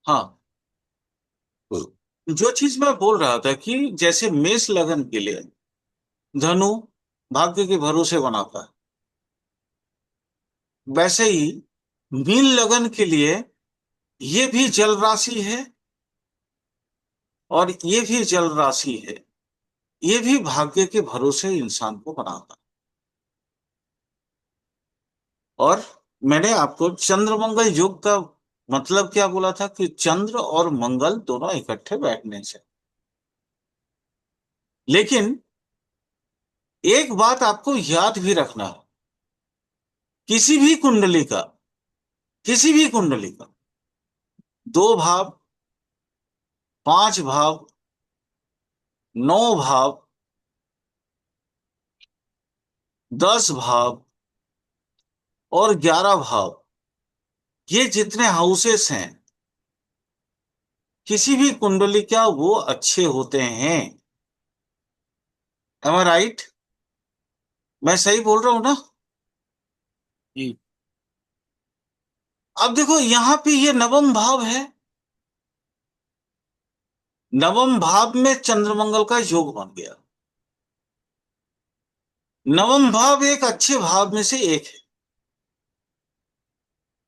हाँ, जो चीज मैं बोल रहा था कि जैसे मेष लगन के लिए धनु भाग्य के भरोसे बनाता है, वैसे ही मीन लगन के लिए ये भी जल राशि है और ये भी जल राशि है। ये भी भाग्य के भरोसे इंसान को बनाता है। और मैंने आपको चंद्रमंगल योग का मतलब क्या बोला था कि चंद्र और मंगल दोनों इकट्ठे बैठने से। लेकिन एक बात आपको याद भी रखना है, किसी भी कुंडली का, किसी भी कुंडली का 2 भाव, 5 भाव, 9 भाव, 10 भाव और 11 भाव, ये जितने हाउसेस हैं किसी भी कुंडली का, वो अच्छे होते हैं। एम आई राइट? मैं सही बोल रहा हूं ना? जी। अब देखो यहां पे ये नवम भाव है। नवम भाव में चंद्रमंगल का योग बन गया। नवम भाव एक अच्छे भाव में से एक है।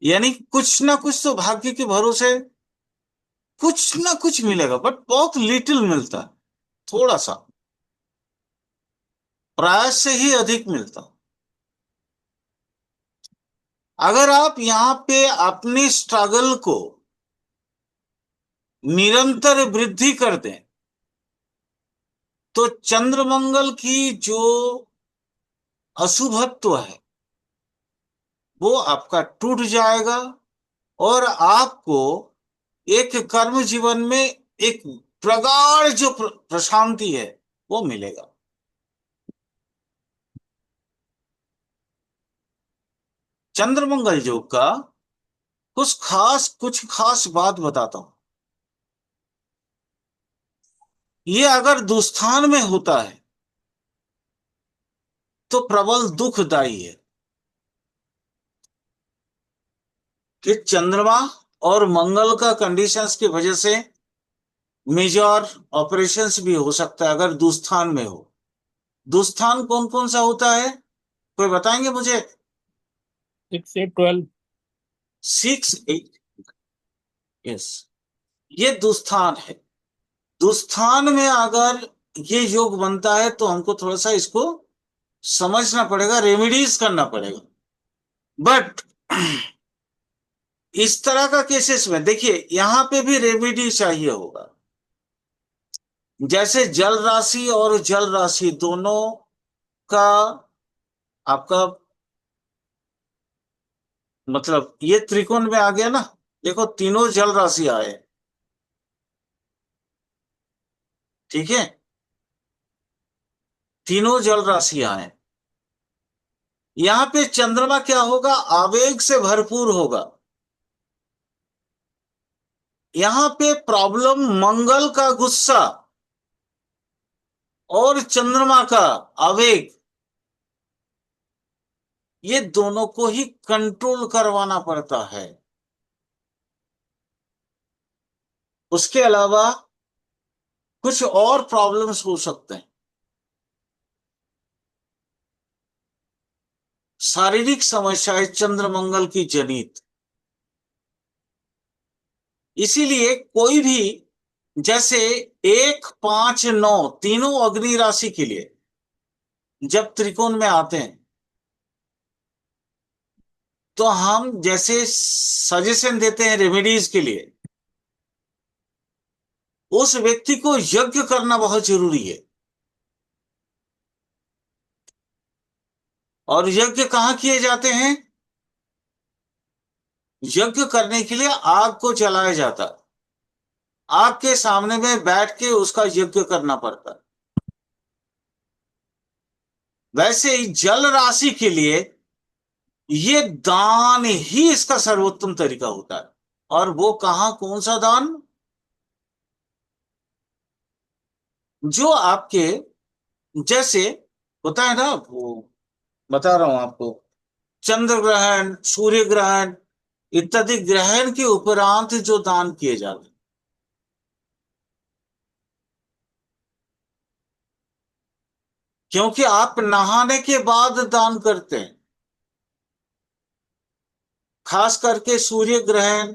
यानी कुछ ना कुछ तो भाग्य के भरोसे कुछ ना कुछ मिलेगा, बट बहुत लिटिल मिलता है, थोड़ा सा, प्रयास से ही अधिक मिलता। अगर आप यहाँ पे अपनी स्ट्रगल को निरंतर वृद्धि कर दें तो चंद्रमंगल की जो अशुभत्व है वो आपका टूट जाएगा और आपको एक कर्म जीवन में एक प्रगाढ़ जो प्रशांति है वो मिलेगा। चंद्रमंगल योग का कुछ खास बात बताता हूं। ये अगर दुस्थान में होता है तो प्रबल दुखदाई है कि चंद्रमा और मंगल का कंडीशंस की वजह से मेजर ऑपरेशंस भी हो सकता है अगर दुस्थान में हो। दुस्थान कौन कौन सा होता है, कोई बताएंगे मुझे? 6 से 12। 6, 8। यस, ये दुस्थान है। दुस्थान में अगर ये योग बनता है तो हमको थोड़ा सा इसको समझना पड़ेगा, रेमेडीज करना पड़ेगा। बट इस तरह का केसेस में देखिए यहां पे भी रेमेडी चाहिए होगा। जैसे जल राशि और जल राशि दोनों का आपका मतलब ये त्रिकोण में आ गया ना। देखो तीनों जल राशि आए, ठीक है, तीनों जल राशि आए। यहां पे चंद्रमा क्या होगा, आवेग से भरपूर होगा। यहां पे प्रॉब्लम मंगल का गुस्सा और चंद्रमा का आवेग, ये दोनों को ही कंट्रोल करवाना पड़ता है। उसके अलावा कुछ और प्रॉब्लम्स हो सकते हैं, शारीरिक समस्याएं चंद्रमंगल की जनित। इसीलिए कोई भी जैसे 1, 5, 9 तीनों अग्नि राशि के लिए जब त्रिकोण में आते हैं तो हम जैसे सजेशन देते हैं रेमेडीज के लिए, उस व्यक्ति को यज्ञ करना बहुत जरूरी है। और यज्ञ कहाँ किए जाते हैं? यज्ञ करने के लिए आग को जलाया जाता है। आग के सामने में बैठ के उसका यज्ञ करना पड़ता है। वैसे ही जल राशि के लिए ये दान ही इसका सर्वोत्तम तरीका होता है। और वो कहाँ, कौन सा दान? जो आपके जैसे होता है ना वो, बता रहा हूं आपको, चंद्र ग्रहण, सूर्य ग्रहण, इत्यादि ग्रहण के उपरांत जो दान किए जाते, क्योंकि आप नहाने के बाद दान करते हैं। खास करके सूर्य ग्रहण,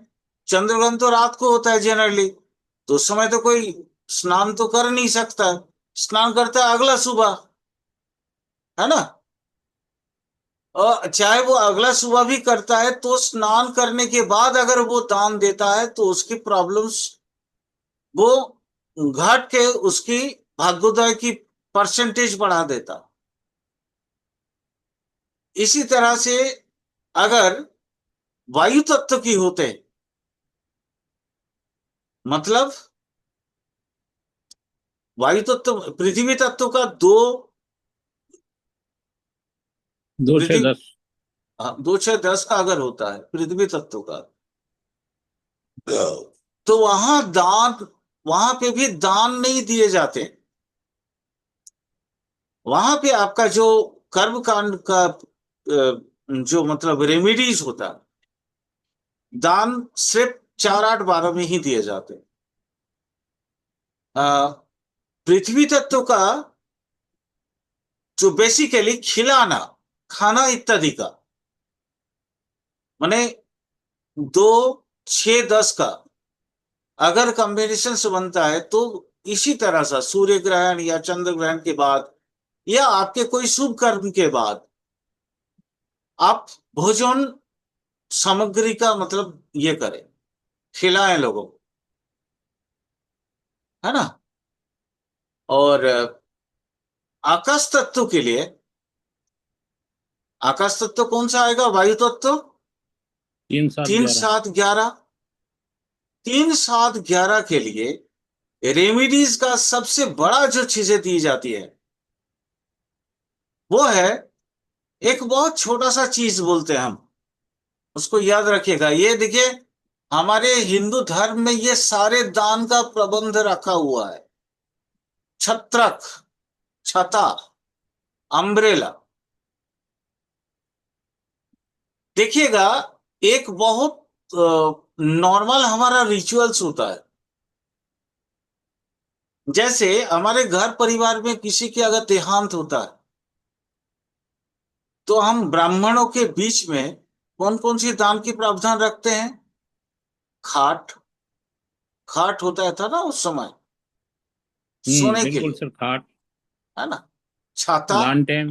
चंद्र ग्रहण तो रात को होता है जनरली, तो उस समय तो कोई स्नान तो कर नहीं सकता, स्नान करता है अगला सुबह, है ना। और चाहे वो अगला सुबह भी करता है तो स्नान करने के बाद अगर वो दान देता है तो उसकी प्रॉब्लम्स वो घट के उसकी भाग्योदय की परसेंटेज बढ़ा देता। इसी तरह से अगर वायु तत्व की होते, मतलब वायु तत्व पृथ्वी तत्व का दो, 2 6 पृथ्वी 10। हाँ, 2 6 10 का अगर होता है पृथ्वी तत्व का, तो वहां पे भी दान नहीं दिए जाते। वहां पे आपका जो कर्म कांड का जो मतलब रेमिडीज होता है, दान सिर्फ 4 8 12 में ही दिए जाते हैं। अ, पृथ्वी तत्व का जो बेसिकली खिलाना, खाना इत्यादि का, माने 2 6 10 का अगर कॉम्बिनेशन से बनता है तो इसी तरह से सूर्य ग्रहण या चंद्र ग्रहण के बाद या आपके कोई शुभ कर्म के बाद आप भोजन सामग्री का मतलब ये करें, खिलाएं लोगों को, है ना। और आकाश तत्व के लिए, आकाश तत्व कौन सा आएगा, वायु तत्व, 3 7 तीन 11। सात ग्यारह 3 7 11 के लिए रेमिडीज का सबसे बड़ा जो चीजें दी जाती है वो है एक बहुत छोटा सा चीज बोलते हैं हम, उसको याद रखिएगा। ये देखिए, हमारे हिंदू धर्म में ये सारे दान का प्रबंध रखा हुआ है। छत्रक, छता, अम्ब्रेला। देखिएगा, एक बहुत नॉर्मल हमारा रिचुअल्स होता है। जैसे हमारे घर परिवार में किसी के अगर देहांत होता है तो हम ब्राह्मणों के बीच में कौन कौन सी दान की प्रावधान रखते हैं। खाट, खाट होता है था ना उस समय सोने के बिल्कुल लिए, सर, खाट। है ना। छाता, लालटेन।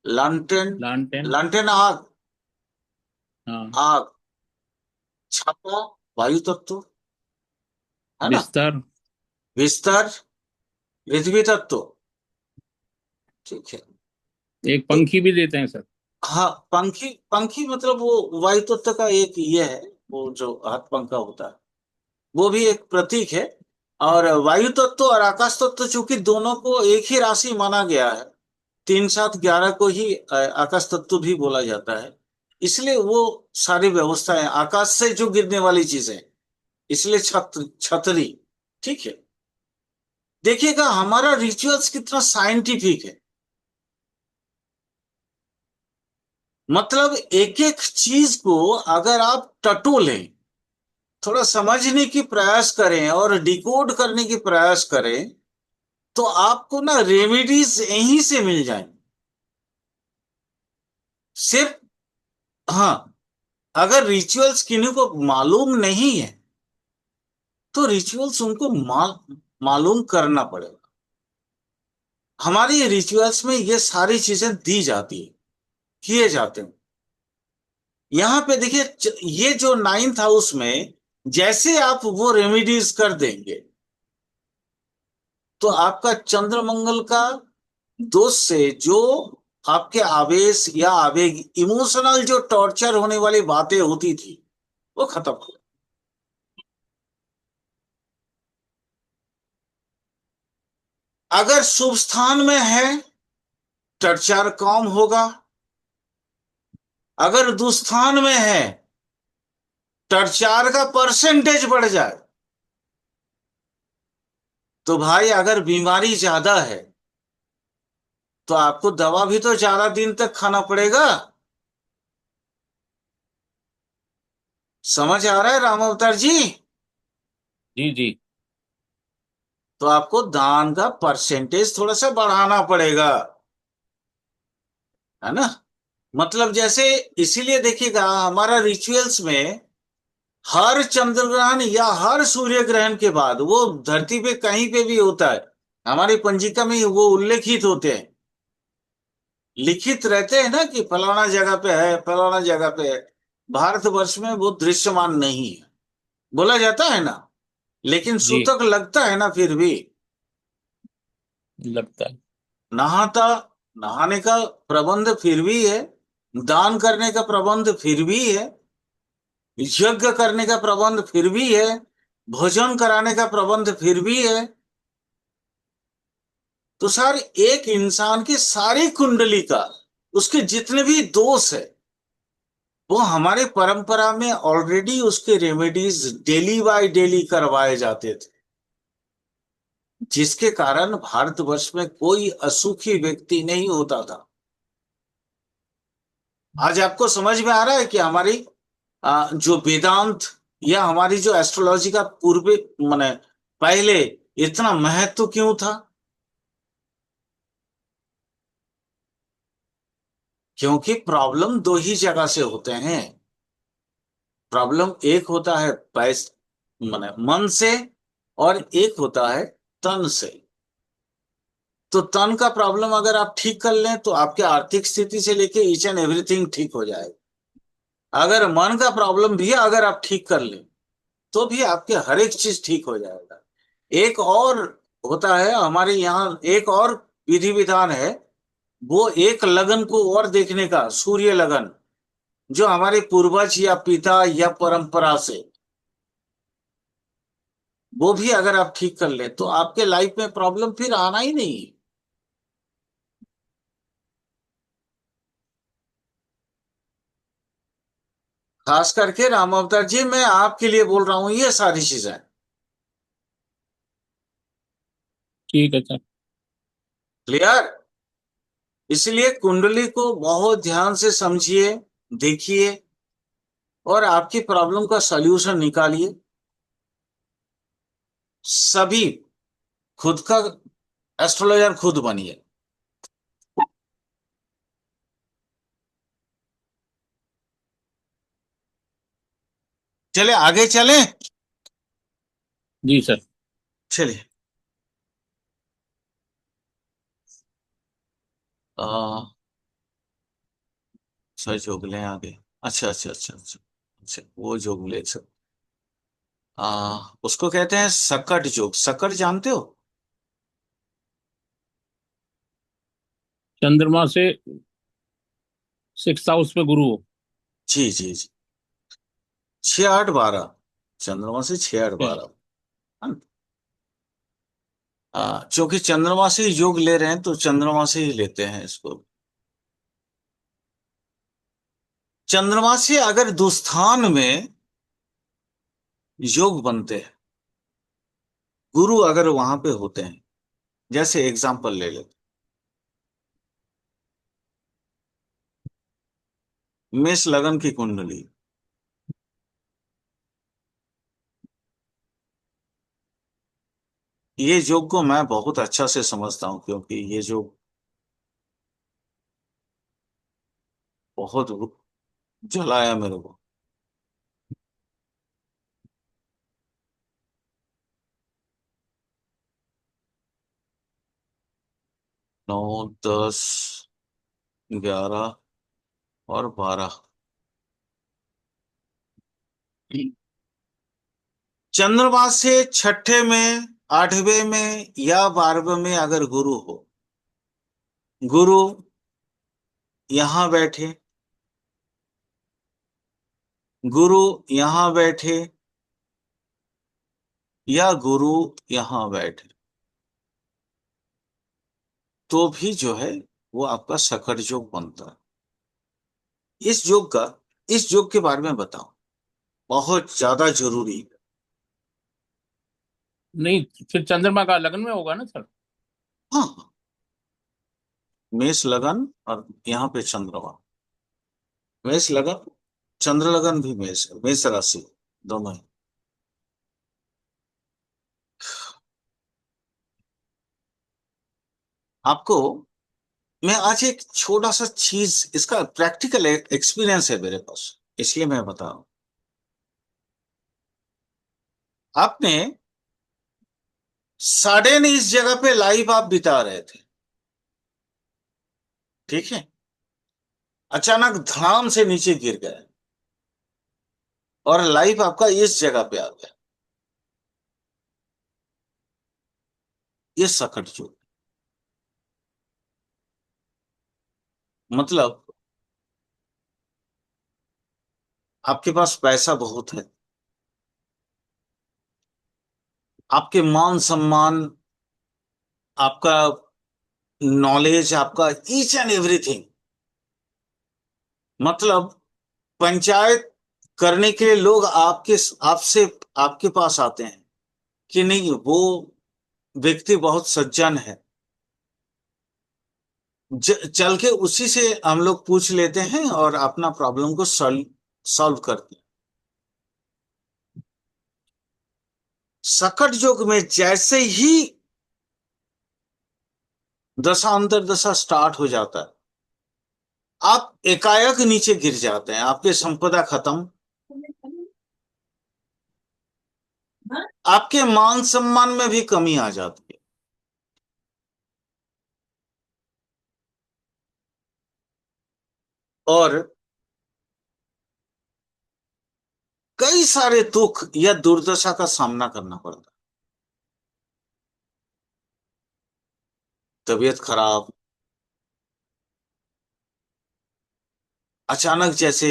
लालटेन, लालटेन। लालटेन आग, हाँ। आग, छाता वायु तत्व, है ना। बिस्तर। विस्तर पृथ्वी तत्व, ठीक है। एक तो पंखी भी देते हैं सर। हाँ, पंखी, पंखी मतलब वो वायु तत्व का एक ये है, वो जो हाथ पंखा होता है वो भी एक प्रतीक है। और वायु तत्व और आकाश तत्व चूंकि दोनों को एक ही राशि माना गया है, 3 7 11 को ही आकाश तत्व भी बोला जाता है, इसलिए वो सारी व्यवस्थाएं आकाश से जो गिरने वाली चीजें, इसलिए छत्र, छतरी, ठीक है। देखिएगा हमारा रिचुअल्स कितना साइंटिफिक है, मतलब एक एक चीज को अगर आप टटोलें, थोड़ा समझने की प्रयास करें और डिकोड करने की प्रयास करें तो आपको ना रेमेडीज यहीं से मिल जाए। सिर्फ हाँ, अगर रिचुअल्स किन्हीं को मालूम नहीं है तो रिचुअल्स उनको मालूम करना पड़ेगा। हमारी रिचुअल्स में ये सारी चीजें दी जाती है, किए जाते हैं। यहां पे देखिए, ये जो 9th हाउस में जैसे आप वो रेमेडीज कर देंगे तो आपका चंद्र मंगल का दोष से जो आपके आवेश या आवेग, इमोशनल जो टॉर्चर होने वाली बातें होती थी वो खत्म हो। अगर शुभ स्थान में है टर्चार कम होगा, अगर दुस्थान में है टर्चार का परसेंटेज बढ़ जाए, तो भाई अगर बीमारी ज्यादा है तो आपको दवा भी तो ज्यादा दिन तक खाना पड़ेगा। समझ आ रहा है राम अवतार जी? जी जी। तो आपको दान का परसेंटेज थोड़ा सा बढ़ाना पड़ेगा, है ना? मतलब जैसे, इसीलिए देखिएगा हमारा रिचुअल्स में हर चंद्र ग्रहण या हर सूर्य ग्रहण के बाद, वो धरती पे कहीं पे भी होता है, हमारी पंजिका में वो उल्लेखित होते हैं, लिखित रहते हैं ना कि फलाना जगह पे है, फलाना जगह पे है। भारतवर्ष में वो दृश्यमान नहीं है, बोला जाता है ना, लेकिन जी। सूतक लगता है ना फिर भी। लगता है। नहाता, नहाने का प्रबंध फिर भी है, दान करने का प्रबंध फिर भी है, यज्ञ करने का प्रबंध फिर भी है, भोजन कराने का प्रबंध फिर भी है। तो सर, एक इंसान की सारी कुंडली का, उसके जितने भी दोष है, वो हमारे परंपरा में ऑलरेडी उसके रेमेडीज डेली बाय डेली करवाए जाते थे, जिसके कारण भारतवर्ष में कोई असुखी व्यक्ति नहीं होता था। आज आपको समझ में आ रहा है कि हमारी जो वेदांत या हमारी जो एस्ट्रोलॉजी का पूर्व, माने पहले इतना महत्व क्यों था? क्योंकि प्रॉब्लम दो ही जगह से होते हैं। प्रॉब्लम एक होता है माने मन से, और एक होता है तन से। तो तन का प्रॉब्लम अगर आप ठीक कर लें तो आपके आर्थिक स्थिति से लेके ईच एंड एवरीथिंग ठीक हो जाएगा। अगर मन का प्रॉब्लम भी अगर आप ठीक कर लें तो भी आपके हर एक चीज ठीक हो जाएगा। एक और होता है हमारे यहाँ, एक और विधि विधान है, वो एक लगन को और देखने का, सूर्य लगन, जो हमारे पूर्वज या पिता या परंपरा से, वो भी अगर आप ठीक कर ले तो आपके लाइफ में प्रॉब्लम फिर आना ही नहीं है। खास करके राम अवतार जी, मैं आपके लिए बोल रहा हूं ये सारी चीजें। ठीक है सर। क्लियर? इसलिए कुंडली को बहुत ध्यान से समझिए, देखिए, और आपकी प्रॉब्लम का सॉल्यूशन निकालिए। सभी खुद का एस्ट्रोलॉजर खुद बनिए। चले आगे चलें। जी सर। चलिए, आ, सर जोगले आगे। अच्छा अच्छा अच्छा अच्छा। अच्छा, वो जोगले सर। उसको कहते हैं सकट जोग। सकट जानते हो? चंद्रमा से 6 हाउस पे गुरु हो। जी जी जी। 6 8 12, चंद्रमा से 6 8 12। है। क्योंकि चंद्रमा से ही योग ले रहे हैं तो चंद्रमा से ही लेते हैं इसको। चंद्रमा से अगर दुस्थान में योग बनते हैं, गुरु अगर वहां पे होते हैं, जैसे एग्जाम्पल ले लेते, मेष लगन की कुंडली, ये योग को मैं बहुत अच्छा से समझता हूँ, क्योंकि ये योग बहुत जलाया मेरे को। 9 10 11 और 12, चंद्रमा से छठे में, आठवें में या 12वें में अगर गुरु हो, गुरु यहां बैठे, गुरु यहां बैठे, या गुरु यहां बैठे, तो भी जो है वो आपका सकट योग बनता है। इस योग का, इस योग के बारे में बताओ, बहुत ज्यादा जरूरी है। नहीं, फिर चंद्रमा का लगन में होगा ना सर। हाँ, मेष लगन और यहाँ पे चंद्रमा, मेष लगन चंद्रलग्न भी मेष राशि, दोनों ही। आपको मैं आज एक छोटा सा चीज, इसका प्रैक्टिकल एक्सपीरियंस है मेरे पास, इसलिए मैं बता रहा हूं। आपने सडन इस जगह पे लाइफ आप बिता रहे थे, ठीक है, अचानक धड़ाम से नीचे गिर गए और लाइफ आपका इस जगह पे आ गया। ये सकट जो, मतलब आपके पास पैसा बहुत है, आपके मान सम्मान, आपका नॉलेज, आपका ईच एंड एवरीथिंग, मतलब पंचायत करने के लिए लोग आपसे आपके पास आते हैं कि नहीं वो व्यक्ति बहुत सज्जन है। चल के उसी से हम लोग पूछ लेते हैं और अपना प्रॉब्लम को सॉल्व करते हैं। सकट युग में जैसे ही दशा अंतरदशा स्टार्ट हो जाता है, आप एकाएक नीचे गिर जाते हैं, आपकी संपदा खत्म, आपके मान सम्मान में भी कमी आ जाती है, और कई सारे दुख या दुर्दशा का सामना करना पड़ता है। तबीयत खराब, अचानक जैसे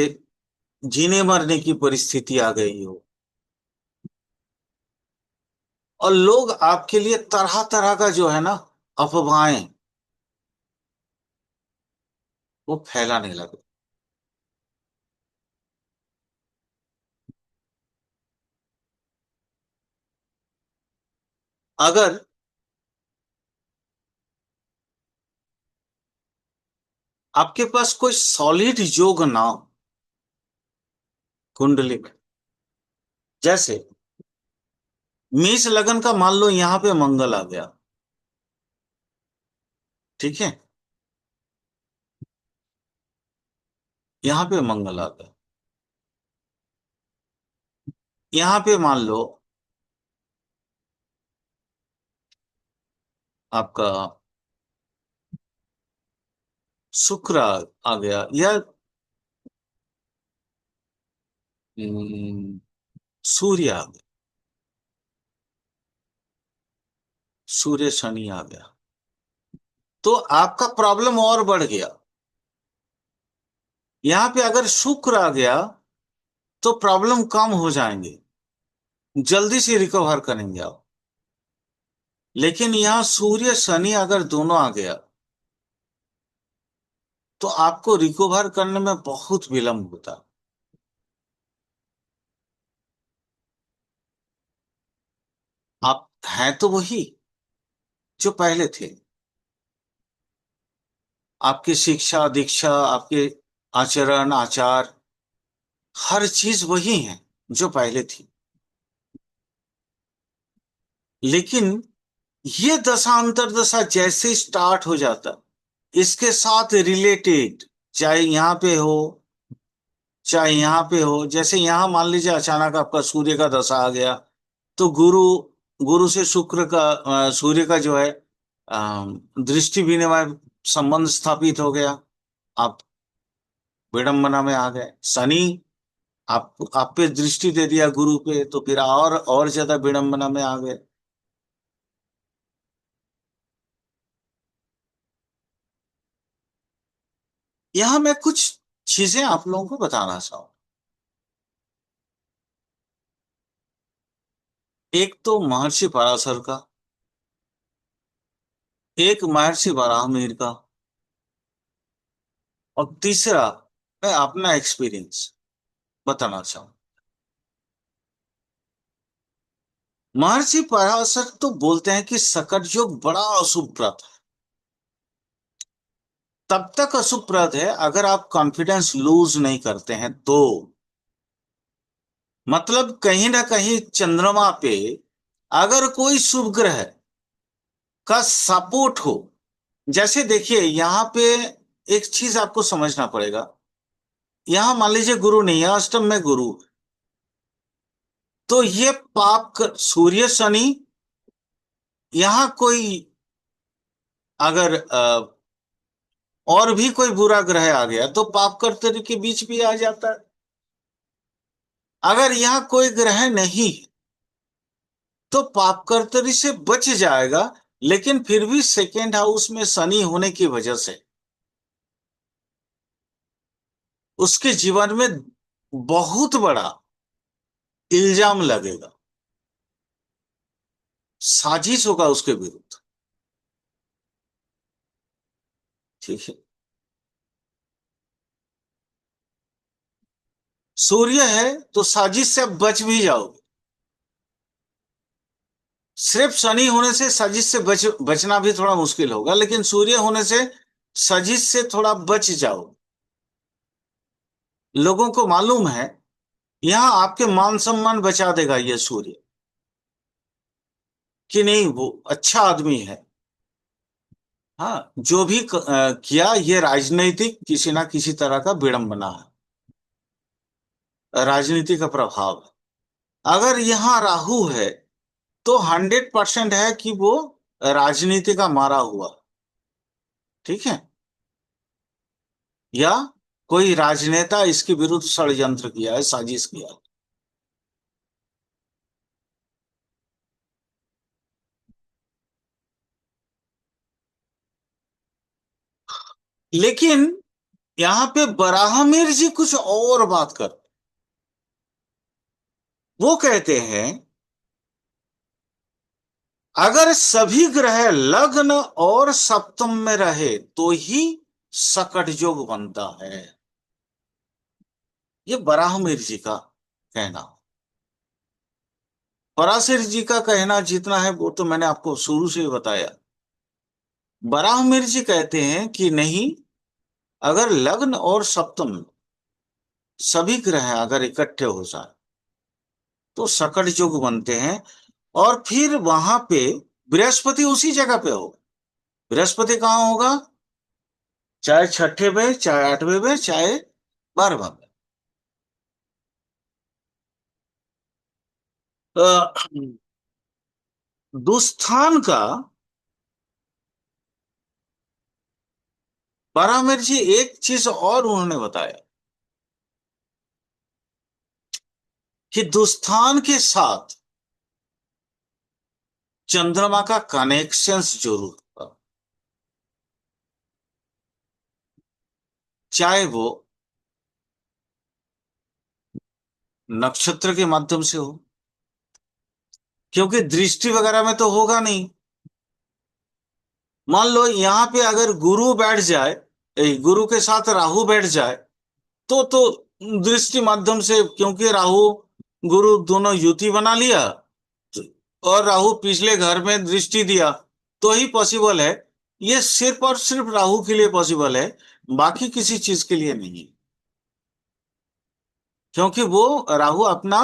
जीने मरने की परिस्थिति आ गई हो, और लोग आपके लिए तरह तरह का जो है ना, अफवाहें वो फैलाने लगे। अगर आपके पास कोई सॉलिड योग ना हो कुंडली में, जैसे मेष लगन का मान लो यहां पे मंगल आ गया, ठीक है, यहां पे मंगल आ गया, यहां पे मान लो आपका शुक्र आ गया, या हम्म, सूर्य आ गया, सूर्य शनि आ गया, तो आपका प्रॉब्लम और बढ़ गया। यहां पे अगर शुक्र आ गया तो प्रॉब्लम कम हो जाएंगे, जल्दी से रिकवर करेंगे आप। लेकिन यहां सूर्य शनि अगर दोनों आ गया तो आपको रिकवर करने में बहुत विलंब होता। आप हैं तो वही जो पहले थे, आपकी शिक्षा दीक्षा, आपके आचरण आचार, हर चीज वही है जो पहले थी। लेकिन ये दशा अंतरदशा जैसे स्टार्ट हो जाता, इसके साथ रिलेटेड, चाहे यहाँ पे हो चाहे यहाँ पे हो, जैसे यहाँ मान लीजिए अचानक आपका सूर्य का दशा आ गया, तो गुरु गुरु से शुक्र का सूर्य का जो है दृष्टि विनिमय संबंध स्थापित हो गया, आप विडंबना में आ गए। शनि आप पे दृष्टि दे दिया गुरु पे, तो फिर और ज्यादा विडंबना में आ गए। यहां मैं कुछ चीजें आप लोगों को बताना चाहूँ। एक तो महर्षि पराशर का, एक महर्षि वराहमिहिर का, और तीसरा मैं अपना एक्सपीरियंस बताना चाहूँ। महर्षि पराशर तो बोलते हैं कि सकट योग बड़ा अशुभ प्रद है। तब तक अशुभ प्रद है अगर आप कॉन्फिडेंस लूज नहीं करते हैं तो। मतलब कहीं ना कहीं चंद्रमा पे अगर कोई शुभ ग्रह का सपोर्ट हो, जैसे देखिए यहां पे एक चीज आपको समझना पड़ेगा। यहां मान लीजिए गुरु नहीं है, अष्टम में गुरु, तो ये सूर्य शनि, यहां कोई अगर और भी कोई बुरा ग्रह आ गया तो पाप कर्तरी के बीच भी आ जाता है। अगर यहाँ कोई ग्रह नहीं है तो पाप कर्तरी से बच जाएगा, लेकिन फिर भी सेकेंड हाउस में शनि होने की वजह से उसके जीवन में बहुत बड़ा इल्जाम लगेगा, साजिश होगा उसके विरुद्ध। ठीक है। सूर्य है तो साजिश से आप बच भी जाओगे। सिर्फ शनि होने से साजिश से बचना भी थोड़ा मुश्किल होगा, लेकिन सूर्य होने से साजिश से थोड़ा बच जाओ। लोगों को मालूम है यहां आपके मान सम्मान बचा देगा ये सूर्य, कि नहीं वो अच्छा आदमी है। हाँ, जो भी किया ये राजनीतिक किसी ना किसी तरह का विडंबना है, राजनीति का प्रभाव है। अगर यहाँ राहु है तो 100% है कि वो राजनीति का मारा हुआ। ठीक है। या कोई राजनेता इसके विरुद्ध षड्यंत्र किया है, साजिश किया है। लेकिन यहाँ पे बराहमीर जी कुछ और बात कर, वो कहते हैं अगर सभी ग्रह लग्न और सप्तम में रहे तो ही सकट योग बनता है। ये बराहमीर जी का कहना। पराशर जी का कहना जितना है वो तो मैंने आपको शुरू से ही बताया। बराहमीर जी कहते हैं कि नहीं, अगर लग्न और सप्तम में सभी ग्रह अगर इकट्ठे हो जाए तो सकट योग बनते हैं। और फिर वहां पे बृहस्पति उसी जगह पे होगा। बृहस्पति कहाँ होगा? चाहे छठे में, चाहे आठवें में, चाहे 12वें में। अ, दुस्थान का बारामेर जी एक चीज और उन्होंने बताया कि दुस्थान के साथ चंद्रमा का कनेक्शंस जरूर होगा, चाहे वो नक्षत्र के माध्यम से हो, क्योंकि दृष्टि वगैरह में तो होगा नहीं। मान लो यहाँ पे अगर गुरु बैठ जाए, गुरु के साथ राहु बैठ जाए, तो दृष्टि माध्यम से, क्योंकि राहु गुरु दोनों युति बना लिया और राहु पिछले घर में दृष्टि दिया, तो ही पॉसिबल है। ये सिर्फ और सिर्फ राहु के लिए पॉसिबल है, बाकी किसी चीज के लिए नहीं। क्योंकि वो राहु अपना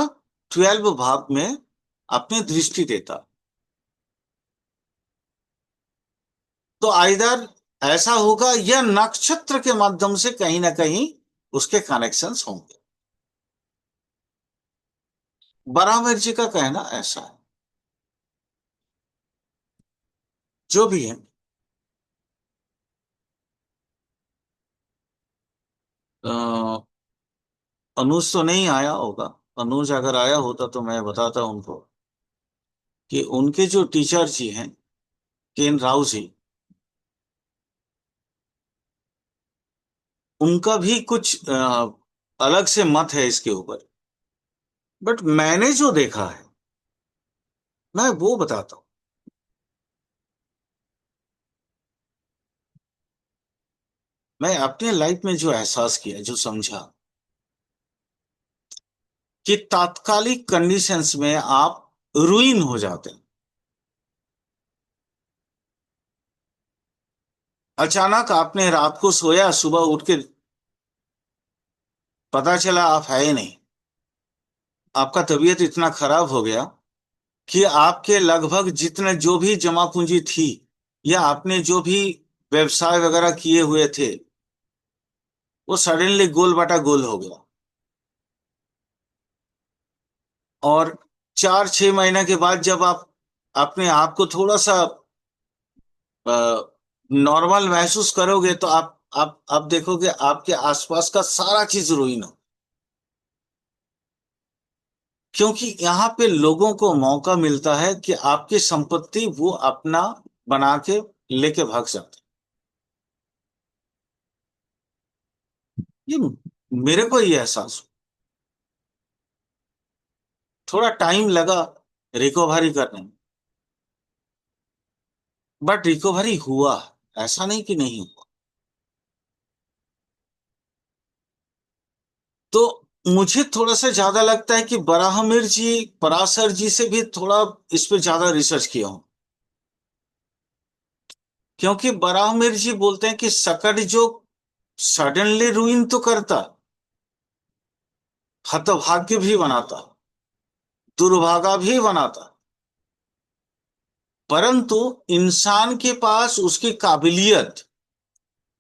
12 भाव में अपनी दृष्टि देता। तो आइदर ऐसा होगा या नक्षत्र के माध्यम से कहीं ना कहीं उसके कनेक्शंस होंगे। बराबर जी का कहना ऐसा है। जो भी है, अ, अनुज तो नहीं आया होगा। अनुज अगर आया होता तो मैं बताता उनको कि उनके जो टीचर जी हैं, केन राव जी, उनका भी कुछ अलग से मत है इसके ऊपर। बट मैंने जो देखा है मैं वो बताता हूँ। मैं अपने लाइफ में जो एहसास किया, जो समझा कि तात्कालिक कंडीशंस में आप रुइन हो जाते हैं। अचानक आपने रात को सोया, सुबह उठ के पता चला आप है ही नहीं। आपका तबीयत इतना खराब हो गया कि आपके लगभग जितने जो भी जमा पूंजी थी, या आपने जो भी व्यवसाय वगैरह किए हुए थे, वो सडनली गोल बाटा गोल हो गया। और 4-6 महीने के बाद जब आप अपने आप को थोड़ा सा नॉर्मल महसूस करोगे, तो आप देखोगे आपके आसपास का सारा चीज रुइन हो। क्योंकि यहाँ पे लोगों को मौका मिलता है कि आपकी संपत्ति वो अपना बना के लेके भाग जाते हैं। ये मेरे को ये एहसास हुआ। थोड़ा टाइम लगा रिकवरी करने में, बट रिकवरी हुआ, ऐसा नहीं कि नहीं हुआ। तो मुझे थोड़ा सा ज्यादा लगता है कि बराहमीर जी, पराशर जी से भी थोड़ा इस पे ज्यादा रिसर्च किया हूं। क्योंकि बराहमीर जी बोलते हैं कि सकट जो सडनली रूइन तो करता, हतभाग्य भी बनाता, दुर्भागा भी बनाता, परंतु इंसान के पास उसकी काबिलियत,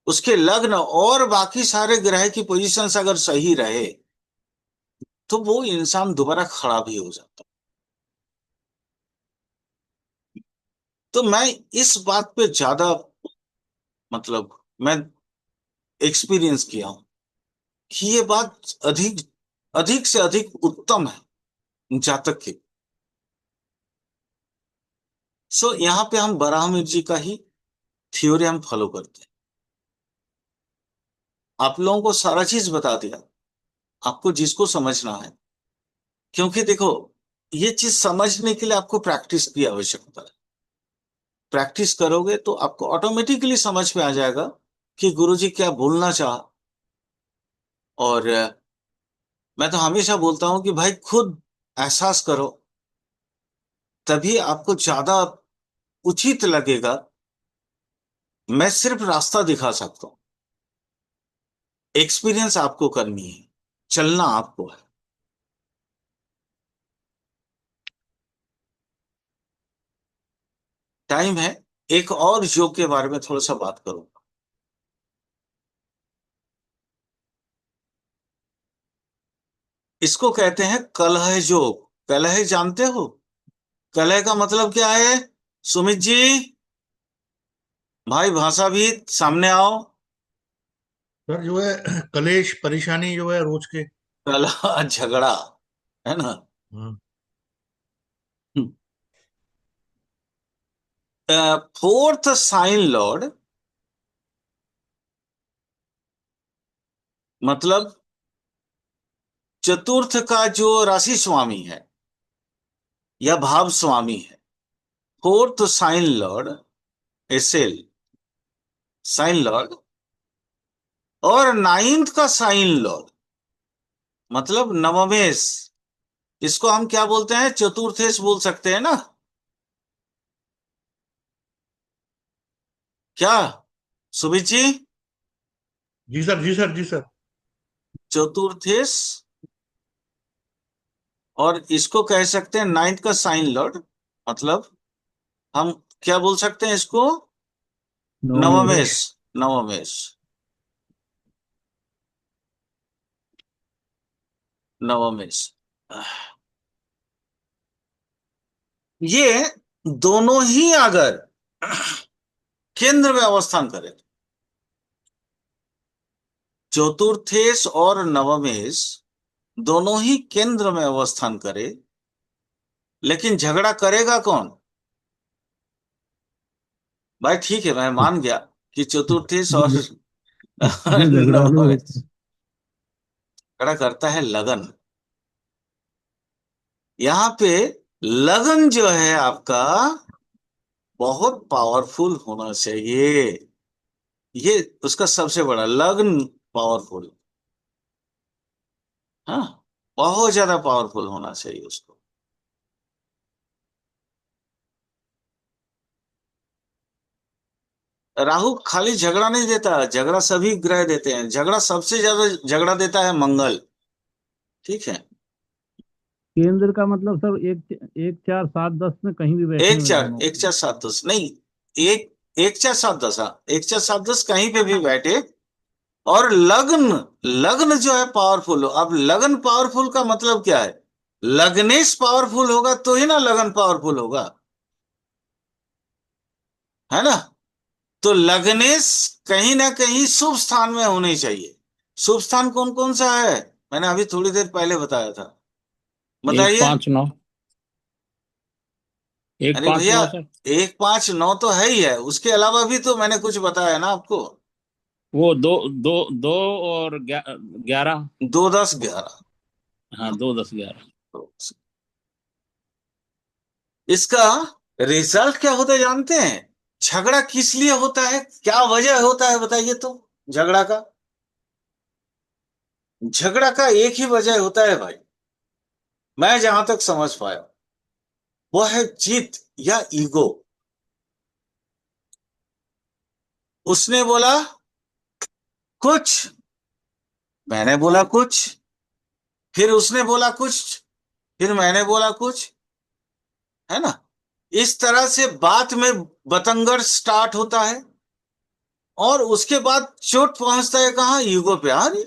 उसके लग्न और बाकी सारे ग्रह की पोजीशंस अगर सही रहे, तो वो इंसान दोबारा खड़ा भी हो जाता। तो मैं इस बात पे ज्यादा, मतलब मैं एक्सपीरियंस किया हूं कि ये बात अधिक अधिक से अधिक उत्तम है जातक की। सो यहाँ पे हम बराहमीर जी का ही थ्योरी हम फॉलो करते हैं। आप लोगों को सारा चीज बता दिया, आपको जिसको समझना है। क्योंकि देखो, ये चीज समझने के लिए आपको प्रैक्टिस की आवश्यकता है। प्रैक्टिस करोगे तो आपको ऑटोमेटिकली समझ में आ जाएगा कि गुरुजी क्या बोलना चाहा। और मैं तो हमेशा बोलता हूं कि भाई खुद एहसास करो, तभी आपको ज्यादा उचित लगेगा। मैं सिर्फ रास्ता दिखा सकता हूँ, एक्सपीरियंस आपको करनी है, चलना आपको है। टाइम है, एक और योग के बारे में थोड़ा सा बात करूंगा। इसको कहते हैं कलह योग। कलह जानते हो? कलह का मतलब क्या है? सुमित जी, भाई भाषा भी सामने आओ। सर जो है कलेश परेशानी जो है रोज के। कलह झगड़ा, है ना? हाँ। फोर्थ साइन लॉर्ड मतलब चतुर्थ का जो राशि स्वामी है या भाव स्वामी है, फोर्थ साइन लॉर्ड एसेल साइन लॉर्ड, और नाइन्थ का साइन लॉर्ड मतलब नवमेश। इसको हम क्या बोलते हैं? चतुर्थेश बोल सकते हैं ना? क्या सुमित जी? जी सर, जी सर, जी सर। चतुर्थेश, और इसको कह सकते हैं नाइन्थ का साइन लॉर्ड, मतलब हम क्या बोल सकते हैं इसको? नवमेश। नवमेश। नवमेश, नवमेश। ये दोनों ही अगर केंद्र में अवस्थान करें, चतुर्थेश और नवमेश दोनों ही केंद्र में अवस्थान करे, लेकिन झगड़ा करेगा कौन? भाई ठीक है, मैं मान गया कि चतुर्थेश और जो झगड़ा होगा वो। नवमेश झगड़ा करता है लगन। यहाँ पे लगन जो है आपका, बहुत पावरफुल होना चाहिए। ये उसका सबसे बड़ा लगन, पावरफुल। हाँ, बहुत ज्यादा पावरफुल होना चाहिए उसको। राहु खाली झगड़ा नहीं देता, झगड़ा सभी ग्रह देते हैं। झगड़ा सबसे ज्यादा झगड़ा देता है मंगल। ठीक है? केंद्र का मतलब सर एक एक चार सात दस में कहीं भी बैठे एक हुए चार दोनों। एक चार सात दस नहीं, एक एक चार सात दस, हाँ एक चार सात दस कहीं पे भी बैठे। और लग्न, लग्न जो है पावरफुल हो। अब लग्न पावरफुल का मतलब क्या है? लग्नेश पावरफुल होगा तो ही ना लगन पावरफुल होगा, है ना? तो लग्नेश कहीं ना कहीं शुभ स्थान में होने चाहिए। शुभ स्थान कौन कौन सा है? मैंने अभी थोड़ी देर पहले बताया था, एक बताइए। पाँच नौ, एक अरे पाँच भैया, नौ सर। एक पांच नौ तो है ही है, उसके अलावा भी तो मैंने कुछ बताया ना आपको। वो दो दो दो और 11। दो दस ग्यारह। हाँ, 2 10 11। इसका रिजल्ट क्या होता है जानते हैं? झगड़ा किस लिए होता है, क्या वजह होता है बताइए तो। झगड़ा का, झगड़ा का एक ही वजह होता है भाई, मैं जहां तक समझ पाया, वो है जीत या ईगो। उसने बोला कुछ, मैंने बोला कुछ, फिर उसने बोला कुछ, फिर मैंने बोला कुछ, है ना? इस तरह से बात में बतंगड़ स्टार्ट होता है। और उसके बाद चोट पहुंचता है कहाँ? ईगो पे। अरे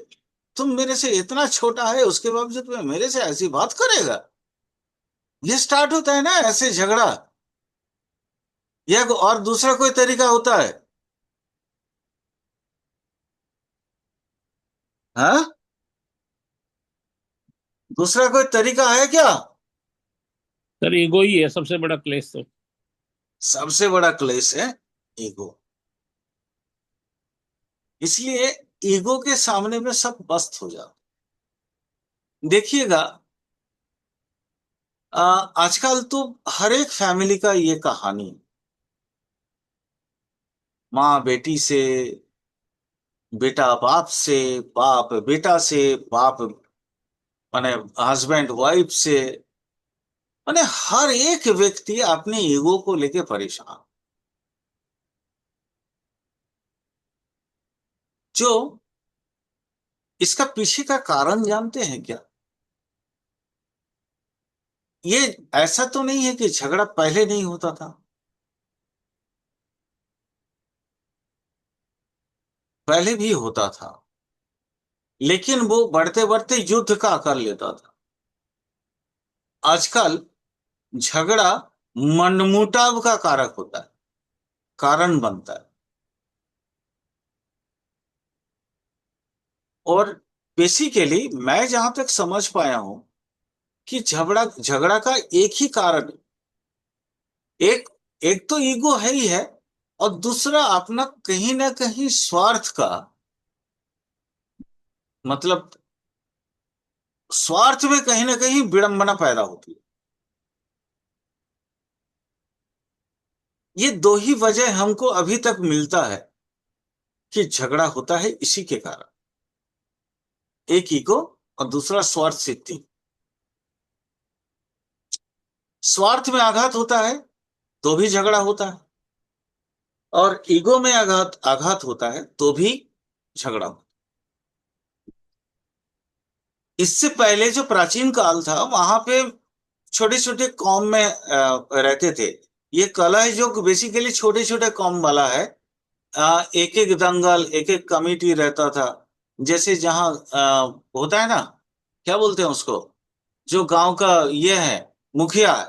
तुम मेरे से इतना छोटा है, उसके बावजूद तुम्हें मेरे से ऐसी बात करेगा। ये स्टार्ट होता है ना ऐसे झगड़ा। या और दूसरा कोई तरीका होता है? हाँ, दूसरा कोई तरीका है क्या? सर ईगो ही है सबसे बड़ा क्लेश तो। सबसे बड़ा क्लेश है ईगो। इसलिए ईगो के सामने में सब पस्त हो जाते। देखिएगा, आजकल तो हर एक फैमिली का ये कहानी है। माँ बेटी से, बेटा बाप से, बाप बेटा से, बाप माने हस्बैंड वाइफ से, माने हर एक व्यक्ति अपने ईगो को लेके परेशान। जो इसका पीछे का कारण जानते हैं क्या? ये ऐसा तो नहीं है कि झगड़ा पहले नहीं होता था, पहले भी होता था, लेकिन वो बढ़ते बढ़ते युद्ध का कर लेता था। आजकल झगड़ा मनमुटाव का कारक होता है, कारण बनता है। और बेसिकली मैं जहां तक समझ पाया हूं कि झगड़ा झगड़ा का एक ही कारण है। एक एक तो ईगो है ही है, और दूसरा अपना कहीं ना कहीं स्वार्थ का, मतलब स्वार्थ में कहीं ना कहीं विडंबना पैदा होती है। ये दो ही वजह हमको अभी तक मिलता है कि झगड़ा होता है, इसी के कारण। एक ईगो और दूसरा स्वार्थ सिद्धि। स्वार्थ में आघात होता है तो भी झगड़ा होता है, और ईगो में आघात आघात होता है तो भी झगड़ा होता है। इससे पहले जो प्राचीन काल था, वहां पे छोटे छोटे कॉम में रहते थे। ये कला है जो बेसिकली छोटे छोटे कॉम वाला है। एक एक दंगल, एक एक कमिटी रहता था। जैसे जहाँ होता है ना, क्या बोलते हैं उसको, जो गांव का ये है, मुखिया है,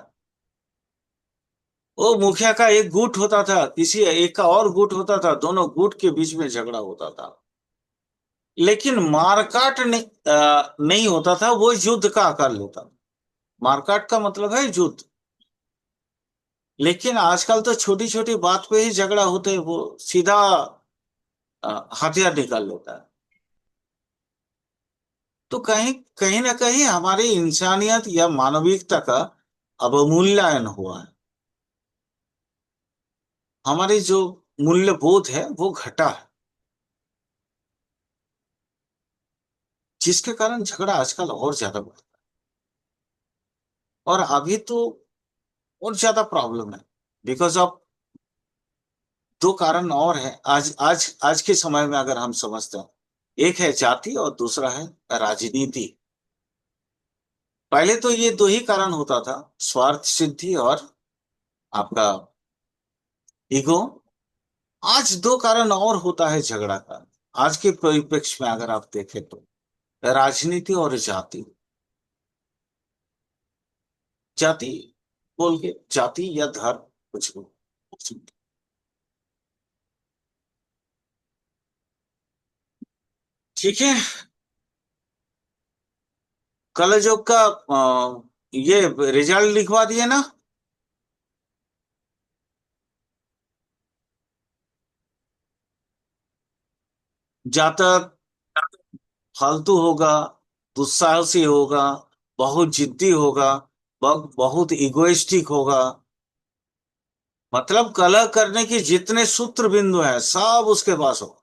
वो मुखिया का एक गुट होता था, किसी एक का और गुट होता था, दोनों गुट के बीच में झगड़ा होता था। लेकिन मारकाट नहीं होता था, वो युद्ध का आकार लेता था। मारकाट का मतलब है युद्ध। लेकिन आजकल तो छोटी छोटी बात पे ही झगड़ा होते है, वो सीधा हथियार निकाल लेता है। तो कहीं कहीं ना कहीं हमारी इंसानियत या मानविकता का अवमूल्यन हुआ है। हमारी जो मूल्यबोध है वो घटा है, जिसके कारण झगड़ा आजकल और ज्यादा बढ़ता है। और अभी तो और ज्यादा प्रॉब्लम है, बिकॉज ऑफ दो कारण और है। आज आज आज के समय में अगर हम समझते हैं, एक है जाति और दूसरा है राजनीति। पहले तो ये दो ही कारण होता था, स्वार्थ सिद्धि और आपका ईगो। आज दो कारण और होता है झगड़ा का। आज के परिप्रेक्ष्य में अगर आप देखें तो राजनीति और जाति। जाति बोल के, जाति या धर्म, कुछ भी। ठीक है, कल जो का ये रिजल्ट लिखवा दिए ना। जातक फालतू होगा, दुस्साहसी होगा, बहुत जिद्दी होगा, बहुत इगोइस्टिक होगा। मतलब कलह करने की जितने सूत्र बिंदु हैं सब उसके पास हो।